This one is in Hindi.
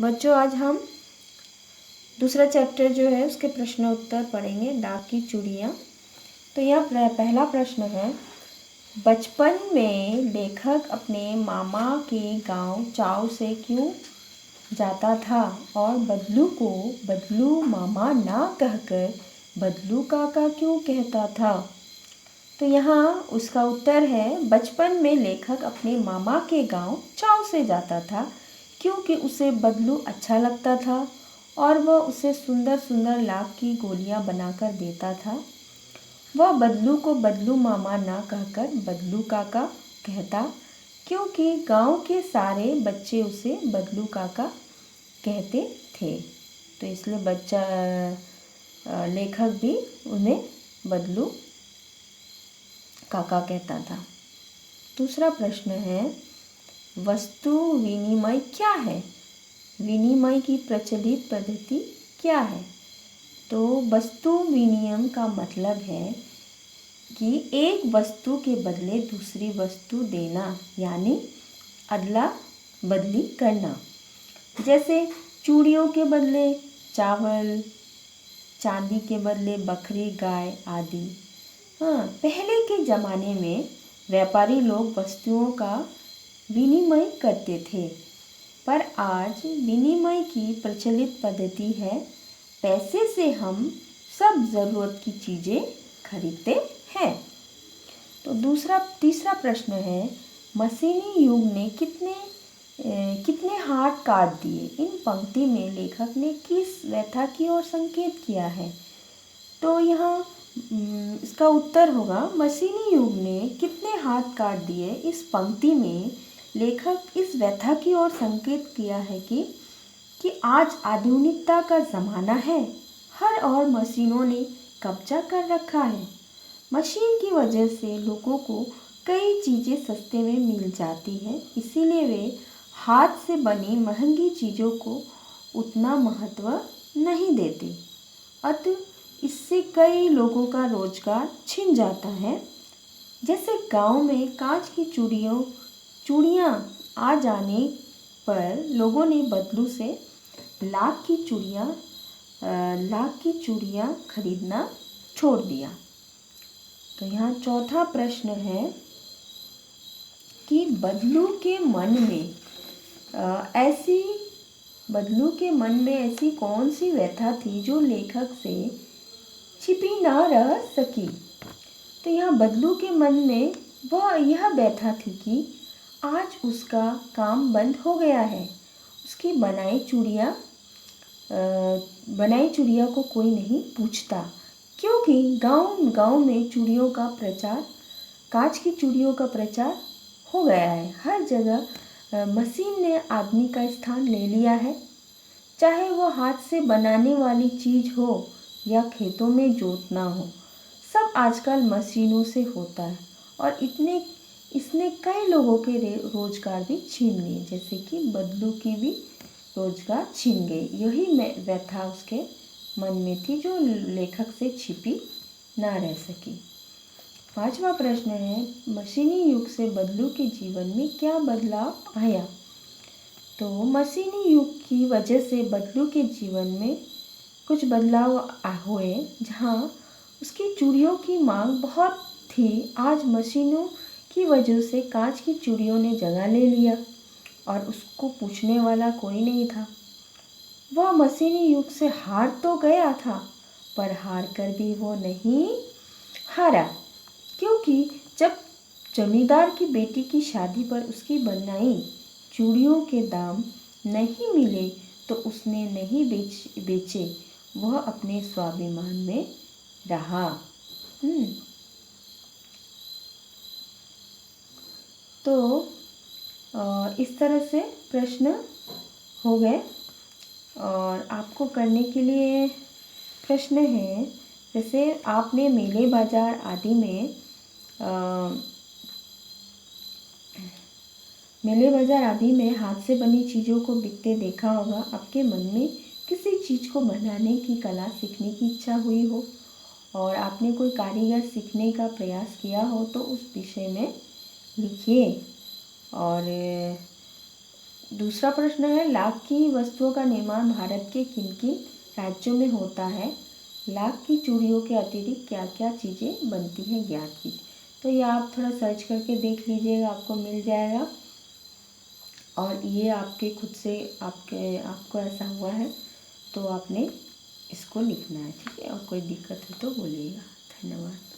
बच्चों, आज हम दूसरा चैप्टर जो है उसके प्रश्न उत्तर पढ़ेंगे, डाक की चूड़ियाँ। तो यह पहला प्रश्न है, बचपन में लेखक अपने मामा के गांव चाव से क्यों जाता था और बदलू को बदलू मामा ना कहकर बदलू काका क्यों कहता था? तो यहाँ उसका उत्तर है, बचपन में लेखक अपने मामा के गांव चाव से जाता था क्योंकि उसे बदलू अच्छा लगता था और वह उसे सुंदर सुंदर लाख की गोलियां बनाकर देता था। वह बदलू को बदलू मामा ना कहकर बदलू काका कहता क्योंकि गांव के सारे बच्चे उसे बदलू काका कहते थे। तो इसलिए लेखक भी उन्हें बदलू काका कहता था। दूसरा प्रश्न है, वस्तु विनिमय क्या है? विनिमय की प्रचलित पद्धति क्या है? तो वस्तु विनिमय का मतलब है कि एक वस्तु के बदले दूसरी वस्तु देना, यानी अदला बदली करना। जैसे चूड़ियों के बदले चावल, चांदी के बदले बकरी, गाय आदि। पहले के ज़माने में व्यापारी लोग वस्तुओं का विनिमय करते थे, पर आज विनिमय की प्रचलित पद्धति है, पैसे से हम सब ज़रूरत की चीज़ें खरीदते हैं। तो तीसरा प्रश्न है, मशीनी युग ने कितने हाथ काट दिए? इन पंक्ति में लेखक ने किस व्यथा की ओर संकेत किया है? तो यहाँ इसका उत्तर होगा, मशीनी युग ने कितने हाथ काट दिए। इस पंक्ति में लेखक इस व्यथा की ओर संकेत किया है कि आज आधुनिकता का ज़माना है, हर और मशीनों ने कब्जा कर रखा है। मशीन की वजह से लोगों को कई चीज़ें सस्ते में मिल जाती हैं, इसीलिए वे हाथ से बनी महंगी चीज़ों को उतना महत्व नहीं देते। अतः इससे कई लोगों का रोजगार छिन जाता है। जैसे गांव में कांच की चूड़ियाँ आ जाने पर लोगों ने बदलू से लाख की चूड़ियाँ खरीदना छोड़ दिया। तो यहाँ चौथा प्रश्न है कि बदलू के मन में ऐसी कौन सी व्यथा थी जो लेखक से छिपी ना रह सकी? तो यहाँ बदलू के मन में यह व्यथा थी कि आज उसका काम बंद हो गया है। उसकी बनाई चूड़ियाँ को कोई नहीं पूछता, क्योंकि गांव में कांच की चूड़ियों का प्रचार हो गया है। हर जगह मशीन ने आदमी का स्थान ले लिया है, चाहे वो हाथ से बनाने वाली चीज़ हो या खेतों में जोतना हो, सब आजकल मशीनों से होता है और इसने कई लोगों के रोजगार भी छीन लिए, जैसे कि बदलू की भी रोजगार छीन गई। यही व्यथा उसके मन में थी जो लेखक से छिपी ना रह सकी। पांचवा प्रश्न है, मशीनी युग से बदलू के जीवन में क्या बदलाव आया? तो मशीनी युग की वजह से बदलू के जीवन में कुछ बदलाव हुए। जहाँ उसकी चूड़ियों की मांग बहुत थी, आज मशीनों की वजह से कांच की चूड़ियों ने जगह ले लिया और उसको पूछने वाला कोई नहीं था। वह मशीनी युग से हार तो गया था, पर हार कर भी वो नहीं हारा, क्योंकि जब जमींदार की बेटी की शादी पर उसकी बनाई चूड़ियों के दाम नहीं मिले तो उसने नहीं बेचे, वह अपने स्वाभिमान में रहा। तो इस तरह से प्रश्न हो गए और आपको करने के लिए प्रश्न है, जैसे आपने मेले बाजार आदि में हाथ से बनी चीज़ों को बिकते देखा होगा। आपके मन में किसी चीज़ को बनाने की कला सीखने की इच्छा हुई हो और आपने कोई कारीगर सीखने का प्रयास किया हो तो उस विषय में लिखिए और दूसरा प्रश्न है, लाख की वस्तुओं का निर्माण भारत के किन किन राज्यों में होता है? लाख की चूड़ियों के अतिरिक्त क्या क्या चीज़ें बनती हैं, ज्ञात कीजिए। तो ये आप थोड़ा सर्च करके देख लीजिएगा, आपको मिल जाएगा। और ये आपके खुद से आपको ऐसा हुआ है तो आपने इसको लिखना है, ठीक है। और कोई दिक्कत है तो बोलिएगा। धन्यवाद।